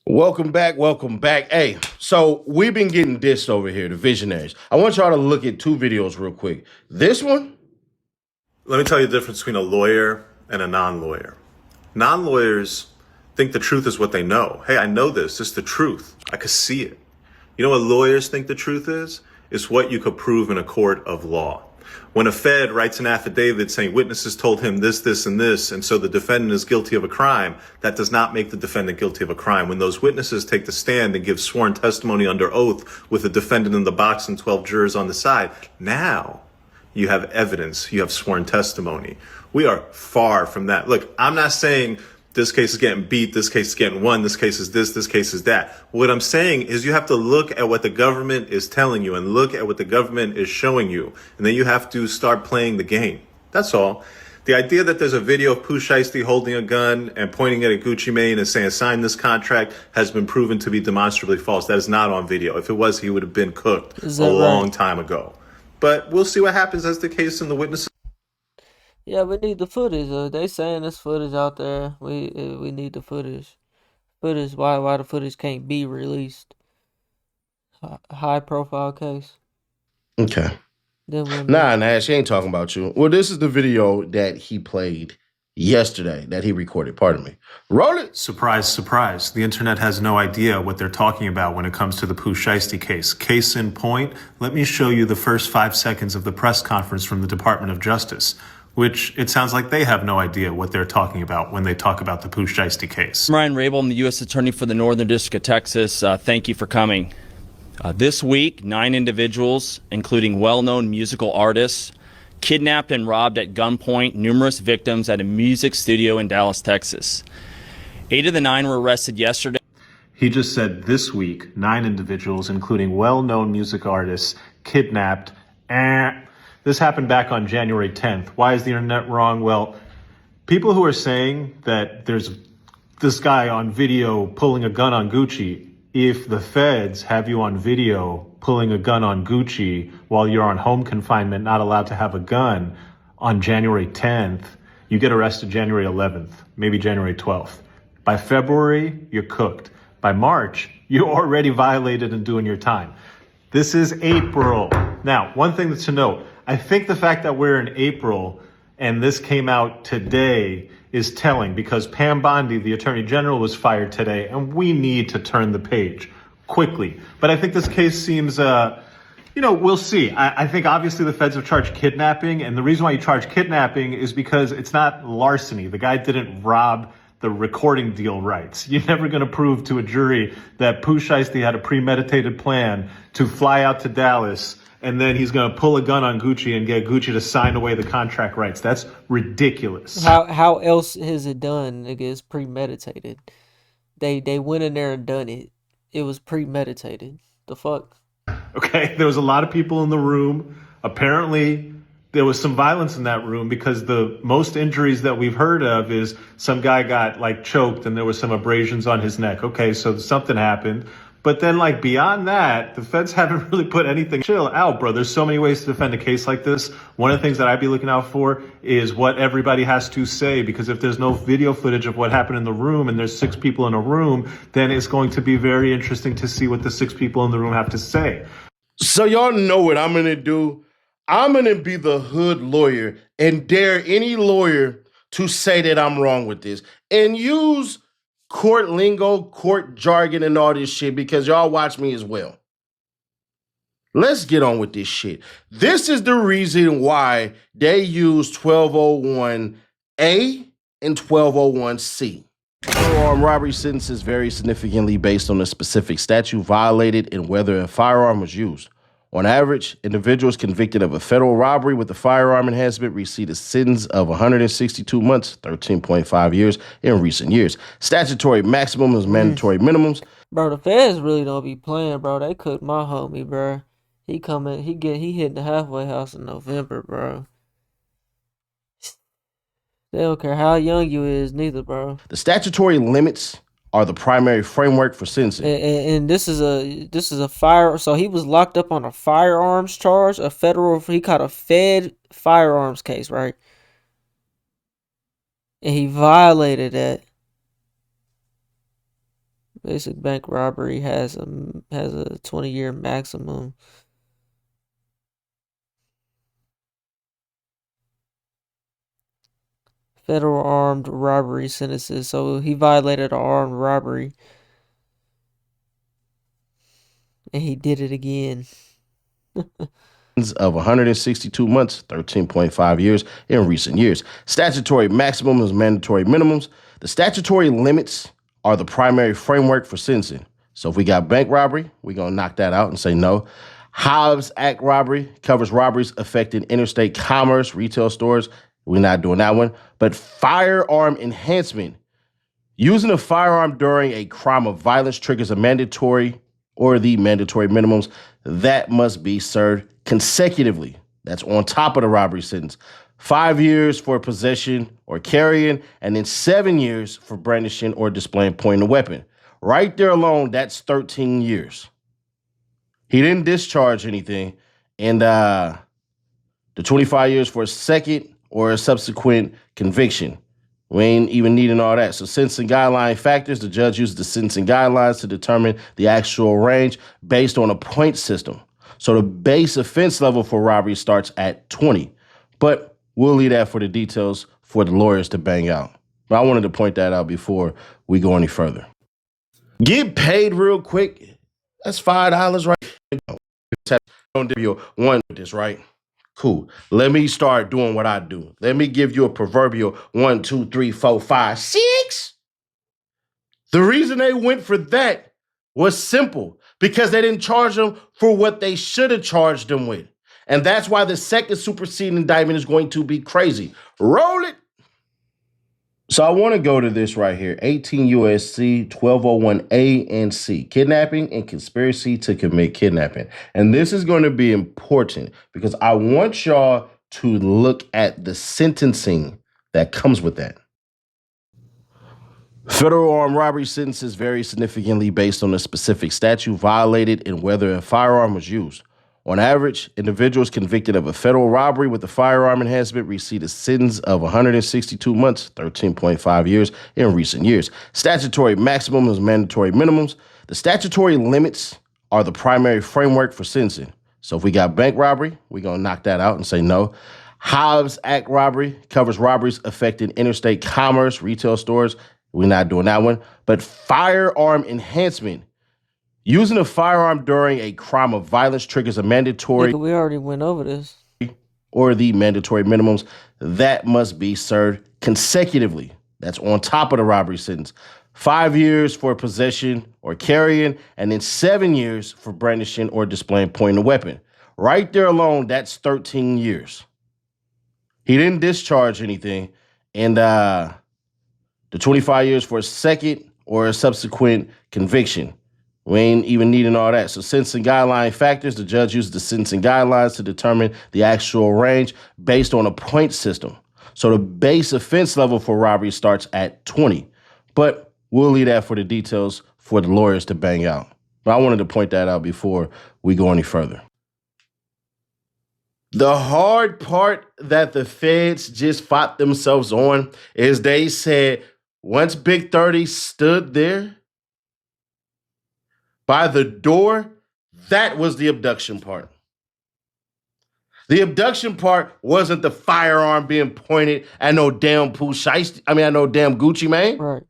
Welcome back. Welcome back. Hey, so we've been getting dissed over here, the visionaries. I want y'all to look at two videos real quick. This one, Let me tell you the difference between a lawyer and a non-lawyer. Non-lawyers think the truth is what they know. Hey, I know this. It's the truth. I could see it. You know what lawyers think the truth is? It's what you could prove in a court of law. When a Fed writes an affidavit saying witnesses told him this, this, and this, and so the defendant is guilty of a crime, that does not make the defendant guilty of a crime. When those witnesses take the stand and give sworn testimony under oath with the defendant in the box and 12 jurors on the side, now you have evidence, you have sworn testimony. We are far from that. Look, I'm not saying this case is getting beat, this case is getting won, this case is this case is that. What I'm saying is you have to look at what the government is telling you and look at what the government is showing you. And then you have to start playing the game. That's all. The idea that there's a video of Pooh Shiesty holding a gun and pointing at a Gucci Mane and saying, sign this contract, has been proven to be demonstrably false. That is not on video. If it was, he would have been cooked a long time ago. But we'll see what happens as the case and the witnesses. Yeah, we need the footage. They saying there's footage out there. We need the footage. Footage. Why the footage can't be released? High profile case. okay. Nah, Nash, he ain't talking about you. Well, this is the video that he played yesterday, that he recorded. Pardon me. Roll it. Surprise, surprise. The internet has no idea what they're talking about when it comes to the Pooh Shiesty case. Case in point, let me show you the first 5 seconds of the press conference from the Department of Justice, which it sounds like they have no idea what they're talking about when they talk about the Pooh Shiesty case. I'm Ryan Rabel. I'm the U.S. Attorney for the Northern District of Texas. Thank you for coming. This week, 9 individuals, including well-known musical artists, kidnapped and robbed at gunpoint numerous victims at a music studio in Dallas, Texas. 8 of the 9 were arrested yesterday. He just said this week, 9 individuals, including well-known music artists, kidnapped. This happened back on January 10th. Why is the internet wrong? Well, people who are saying that there's this guy on video pulling a gun on Gucci, if the feds have you on video pulling a gun on Gucci while you're on home confinement, not allowed to have a gun on January 10th, you get arrested January 11th, maybe January 12th. By February, you're cooked. By March, you're already violated and doing your time. This is April. Now, one thing to note, I think the fact that we're in April and this came out today is telling, because Pam Bondi, the Attorney General, was fired today, and we need to turn the page quickly. But I think this case seems, we'll see. I think obviously the feds have charged kidnapping, and the reason why you charge kidnapping is because it's not larceny. The guy didn't rob the recording deal rights. You're never going to prove to a jury that Pooh Shiesty had a premeditated plan to fly out to Dallas and then he's going to pull a gun on Gucci and get Gucci to sign away the contract rights. That's ridiculous. How else is it done? Nigga, it's premeditated. They went in there and done it. It was premeditated. The fuck? Okay, there was a lot of people in the room. Apparently, there was some violence in that room because the most injuries that we've heard of is some guy got like choked and there was some abrasions on his neck. Okay, so something happened. But then, like, beyond that, the feds haven't really put anything. Chill out, bro. There's so many ways to defend a case like this. One of the things that I'd be looking out for is what everybody has to say, because if there's no video footage of what happened in the room and there's 6 people in a room, then it's going to be very interesting to see what the 6 people in the room have to say. So y'all know what I'm going to do. I'm going to be the hood lawyer and dare any lawyer to say that I'm wrong with this and use court lingo, court jargon, and all this shit because y'all watch me as well. Let's get on with this shit. This is the reason why they use 1201A and 1201C. Firearm robbery sentences vary significantly based on the specific statute violated and whether a firearm was used. On average, individuals convicted of a federal robbery with a firearm enhancement receive a sentence of 162 months, 13.5 years in recent years. Statutory maximums, mandatory minimums. Bro, the feds really don't be playing, bro. They cooked my homie, bro. He hitting the halfway house in November, bro. They don't care how young you is, neither, bro. The statutory limits are the primary framework for sentencing. And this is a fire. So he was locked up on a firearms charge, he caught a Fed firearms case, right? And he violated that. Basic bank robbery has a 20-year maximum. Federal armed robbery sentences. So he violated an armed robbery. And he did it again. Of 162 months, 13.5 years in recent years. Statutory maximums, mandatory minimums. The statutory limits are the primary framework for sentencing. So if we got bank robbery, we're going to knock that out and say no. Hobbs Act robbery covers robberies affecting interstate commerce, retail stores. We're not doing that one. But firearm enhancement. Using a firearm during a crime of violence triggers a mandatory or the mandatory minimums that must be served consecutively. That's on top of the robbery sentence. 5 years for possession or carrying, and then 7 years for brandishing or displaying pointing a weapon. Right there alone, that's 13 years. He didn't discharge anything, and the 25 years for a second or a subsequent conviction. We ain't even needing all that. So sentencing guideline factors, the judge uses the sentencing guidelines to determine the actual range based on a point system. So the base offense level for robbery starts at 20. But we'll leave that for the details for the lawyers to bang out. But I wanted to point that out before we go any further. Get paid real quick. That's $5, right? Don't do your one with this, right? Cool. Let me start doing what I do. Let me give you a proverbial 1, 2, 3, 4, 5, 6. The reason they went for that was simple, because they didn't charge them for what they should have charged them with. And that's why the second superseding indictment is going to be crazy. Roll it. So I want to go to this right here, 18 U.S.C. 1201A and C, kidnapping and conspiracy to commit kidnapping. And this is going to be important because I want y'all to look at the sentencing that comes with that. Federal armed robbery sentences vary significantly based on the specific statute violated and whether a firearm was used. On average, individuals convicted of a federal robbery with a firearm enhancement receive a sentence of 162 months, 13.5 years in recent years. Statutory maximums, mandatory minimums. The statutory limits are the primary framework for sentencing. So if we got bank robbery, we're going to knock that out and say no. Hobbs Act robbery covers robberies affecting interstate commerce, retail stores. We're not doing that one. But firearm enhancement. Using a firearm during a crime of violence triggers a mandatory. We already went over this. Or the mandatory minimums that must be served consecutively. That's on top of the robbery sentence. 5 years for possession or carrying, and then 7 years for brandishing or displaying pointing a weapon. Right there alone, that's 13 years. He didn't discharge anything, and the 25 years for a second or a subsequent conviction. We ain't even needing all that. So sentencing guideline factors, the judge uses the sentencing guidelines to determine the actual range based on a point system. So the base offense level for robbery starts at 20. But we'll leave that for the details for the lawyers to bang out. But I wanted to point that out before we go any further. The hard part that the feds just fought themselves on is they said once Big 30 stood there by the door, that was the abduction part. The abduction part wasn't the firearm being pointed at no damn Pooh Shiesty. I no damn Gucci Mane. Right.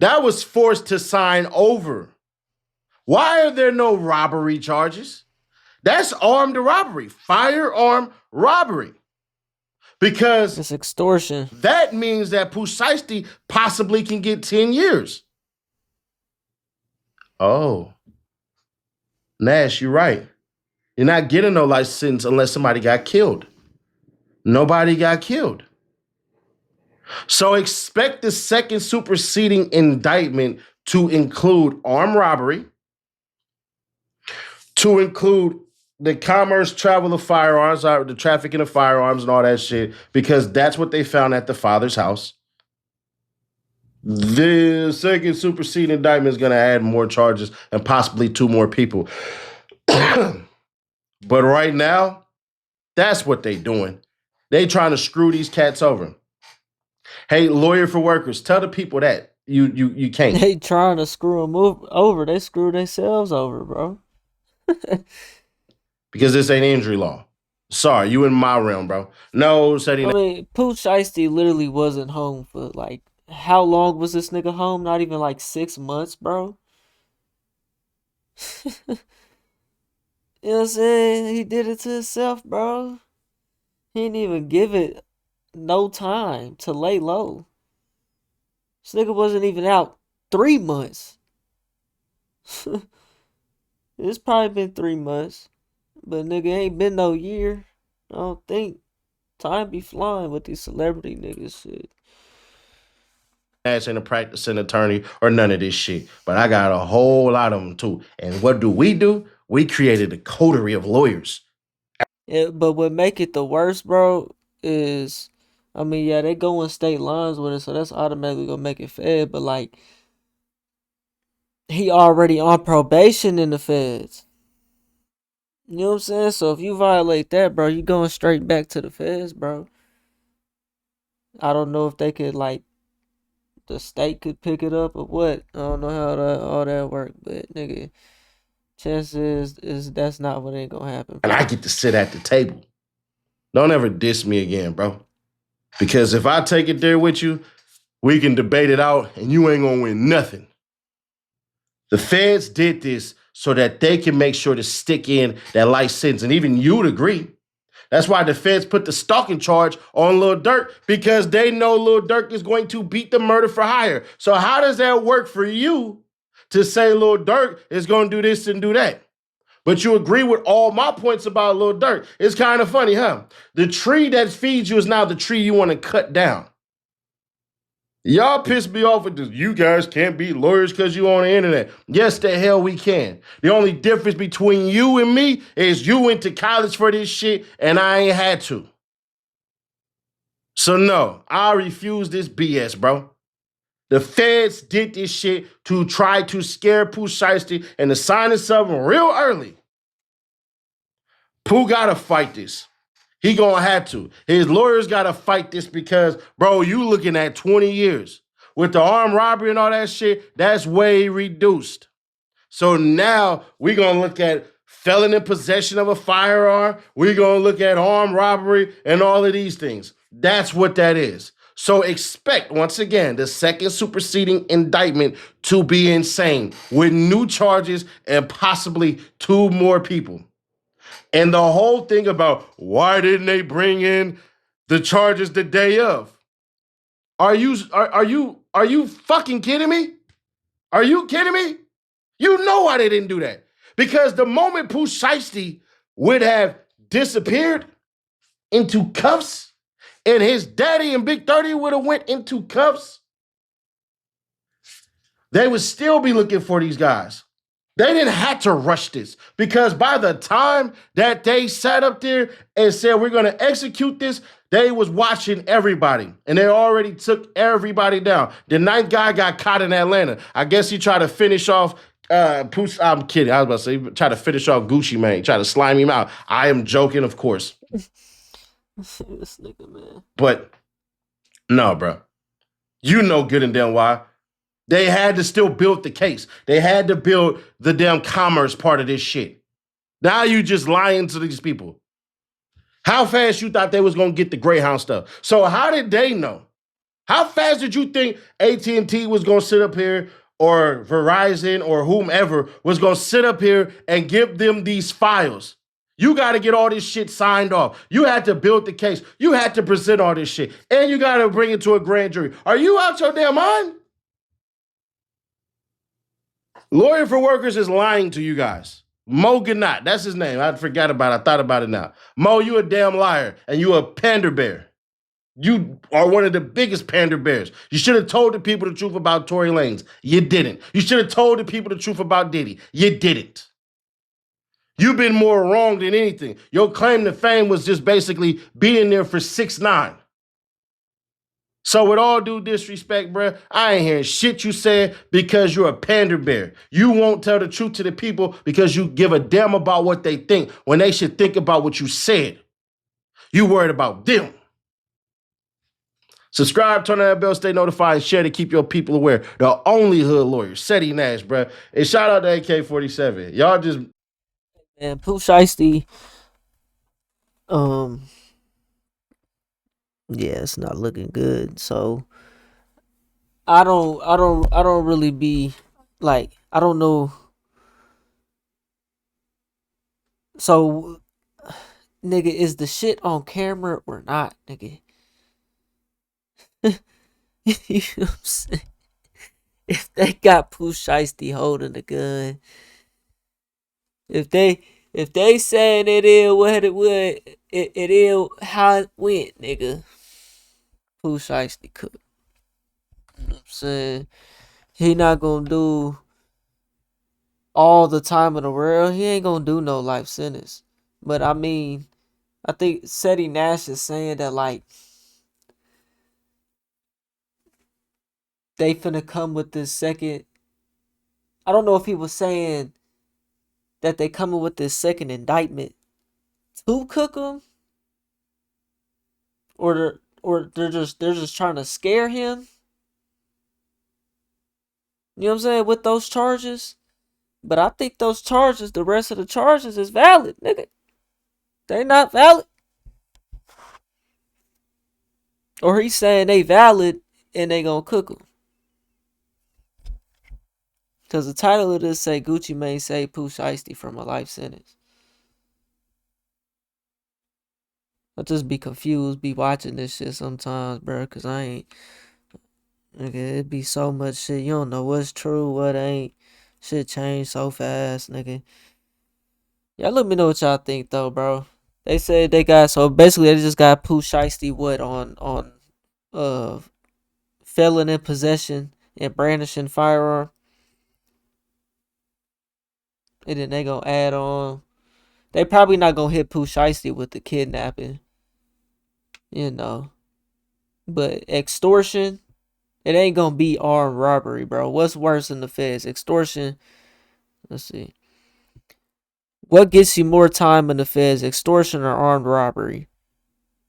That was forced to sign over. Why are there no robbery charges? That's armed robbery, firearm robbery. Because it's extortion. That means that Pooh Shiesty possibly can get 10 years. Oh. Nash, you're right. You're not getting no life sentence unless somebody got killed. Nobody got killed. So expect the second superseding indictment to include armed robbery, to include the commerce, travel of firearms, the trafficking of firearms and all that shit, because that's what they found at the father's house. The second superseding indictment is going to add more charges and possibly 2 more people. But right now, that's what they doing. They trying to screw these cats over. Hey, lawyer for workers, tell the people that. You can't. They trying to screw them over. They screw themselves over, bro. Because this ain't injury law. Sorry, you in my realm, bro. No, I mean, Pooh Shiesty literally wasn't home for like how long was this nigga home? Not even like 6 months, bro. You know what I'm saying? He did it to himself, bro. He didn't even give it no time to lay low. This nigga wasn't even out 3 months. It's probably been 3 months. But nigga ain't been no year. I don't think. Time be flying with these celebrity niggas shit. ain't a practicing attorney or none of this shit. But I got a whole lot of them too. And what do? We created a coterie of lawyers. Yeah, but what make it the worst, bro, is I mean, yeah, they go in state lines with it, so that's automatically gonna make it fair. But like, he already on probation in the feds. You know what I'm saying? So if you violate that, bro, you going straight back to the feds, bro. I don't know if they could like the state could pick it up or what. I don't know how all that work, but nigga, chances is that's not what ain't gonna happen. And I get to sit at the table. Don't ever diss me again, bro. Because if I take it there with you, we can debate it out and you ain't gonna win nothing. The feds did this so that they can make sure to stick in that life sentence. And even you'd agree. That's why the feds put the stalking charge on Lil Durk, because they know Lil Durk is going to beat the murder for hire. So how does that work for you to say Lil Durk is going to do this and do that? But you agree with all my points about Lil Durk. It's kind of funny, huh? The tree that feeds you is now the tree you want to cut down. Y'all piss me off with this. You guys can't be lawyers because you on the internet. Yes, the hell we can. The only difference between you and me is you went to college for this shit and I ain't had to. So no, I refuse this BS, bro. The feds did this shit to try to scare Pooh Shiesty into signing something real early. Pooh gotta fight this. He gonna have to. His lawyers gotta fight this because, bro, you looking at 20 years. With the armed robbery and all that shit, that's way reduced. So now we gonna look at felon in possession of a firearm. We gonna look at armed robbery and all of these things. That's what that is. So expect, once again, the second superseding indictment to be insane with new charges and possibly 2 more people. And the whole thing about why didn't they bring in the charges the day of? Are you fucking kidding me? Are you kidding me? You know why they didn't do that. Because the moment Pooh Shiesty would have disappeared into cuffs and his daddy and Big 30 would have went into cuffs, they would still be looking for these guys. They didn't have to rush this because by the time that they sat up there and said, we're going to execute this, they was watching everybody and they already took everybody down. The 9th guy got caught in Atlanta. I guess he tried to finish off Pooh. I'm kidding. I was about to say, try to finish off Gucci Mane, try to slime him out. I am joking, of course. This nigga, man. But no, bro. You know good and damn why. They had to still build the case. They had to build the damn commerce part of this shit. Now you just lying to these people. How fast you thought they was going to get the Greyhound stuff? So how did they know? How fast did you think AT&T was going to sit up here or Verizon or whomever was going to sit up here and give them these files? You got to get all this shit signed off. You had to build the case. You had to present all this shit. And you got to bring it to a grand jury. Are you out your damn mind? Lawyer for Workers is lying to you guys. Mo Gannat, that's his name. I forgot about it. I thought about it now. Mo, you a damn liar, and you a pander bear. You are one of the biggest pander bears. You should have told the people the truth about Tory Lanez. You didn't. You should have told the people the truth about Diddy. You didn't. You've been more wrong than anything. Your claim to fame was just basically being there for 6ix9ine. So with all due disrespect, bruh, I ain't hearing shit you said because you're a pander bear. You won't tell the truth to the people because you give a damn about what they think when they should think about what you said. You worried about them. Subscribe, turn on that bell, stay notified, and share to keep your people aware. The only hood lawyer, Seti Nash, bro. And shout out to AK-47. Y'all just... And Pooh Shiesty, yeah, it's not looking good. So I don't really be like, I don't know. So, nigga, is the shit on camera or not, nigga? You know what I'm saying? If they got Pooh Shiesty holding the gun, if they saying it is what it would, it is how it went, nigga. Pooh Shiesty cook. You know what I'm saying? He not gonna do all the time in the world. He ain't gonna do no life sentence. But I mean, I think Seti Nash is saying that like they finna come with this second. I don't know if he was saying that they coming with this second indictment to cook him, or they're just trying to scare him. You know what I'm saying, with those charges. But I think those charges, the rest of the charges, is valid, nigga. They not valid. Or he's saying they valid and they gonna cook him. Because the title of this say Gucci Mane saved Pooh Shiesty from a life sentence. I just be confused, be watching this shit sometimes, bro. Because I ain't... Nigga, it be so much shit. You don't know what's true, what ain't. Shit change so fast, nigga. Y'all let me know what y'all think, though, bro. They said they got... So, basically, they just got Pooh Shiesty, what, on felon in possession and brandishing firearm. And then they gonna add on. They probably not gonna hit Pooh Shiesty with the kidnapping. You know. But extortion, it ain't gonna be armed robbery, bro. What's worse than the feds? Extortion. Let's see. What gets you more time in the feds? Extortion or armed robbery?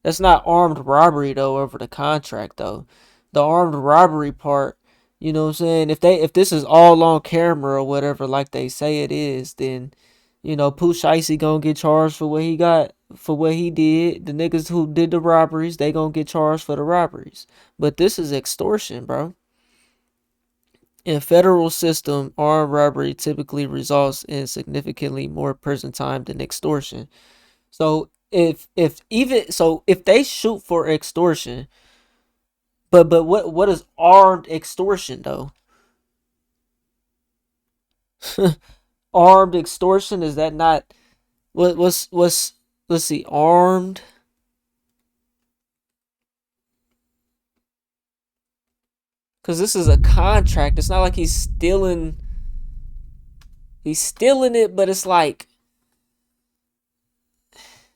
That's not armed robbery though over the contract though. The armed robbery part, you know what I'm saying? If this is all on camera or whatever like they say it is, then you know Pooh Shiesty gonna get charged for what he got, for what he did. The niggas who did the robberies, they gonna get charged for the robberies. But this is extortion, bro. In federal system, armed robbery typically results in significantly more prison time than extortion. So if they shoot for extortion, but what is armed extortion though? Armed extortion, is that not what's let's see, armed? Cause this is a contract. It's not like he's stealing it, but it's like,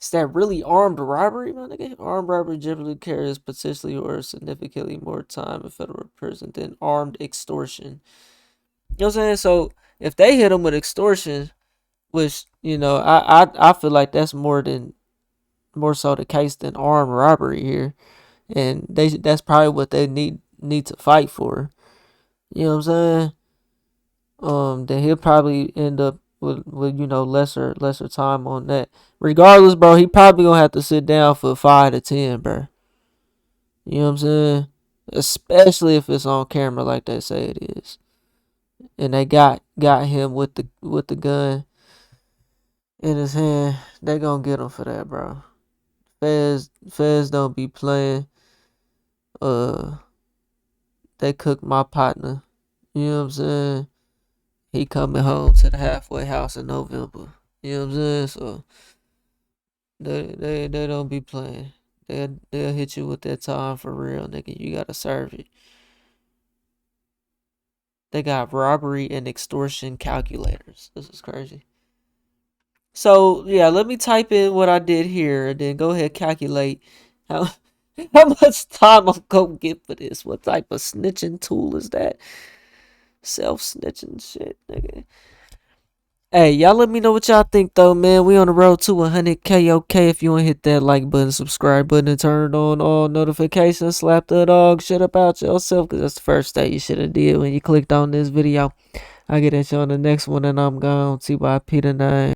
is that really armed robbery, my nigga? Armed robbery generally carries potentially or significantly more time in federal prison than armed extortion. You know what I'm saying? So if they hit him with extortion, which you know, I feel like that's more so the case than armed robbery here, and that's probably what they need to fight for. You know what I'm saying? Then he'll probably end up with you know lesser time on that. Regardless, bro, he probably gonna have to sit down for 5 to 10, bro. You know what I'm saying? Especially if it's on camera like they say it is, and they got him with the gun in his hand. They gonna get him for that, bro. Feds don't be playing. They cooked my partner. You know what I'm saying? He coming home to the halfway house in November. You know what I'm saying? So they don't be playing. They'll hit you with that time for real, nigga. You gotta serve it. They got robbery and extortion calculators. This is crazy. So yeah, let me type in what I did here and then go ahead calculate how how much time I'm gonna get for this. What type of snitching tool is that? Self snitching shit, nigga. Hey, y'all let me know what y'all think though, man. We on the road to 100K. Okay, if you want to hit that like button, subscribe button, and turn on all notifications, slap the dog shit about yourself, because that's the first thing you should have did when you clicked on this video. I'll get at you on the next one, and I'm gone. TYP tonight.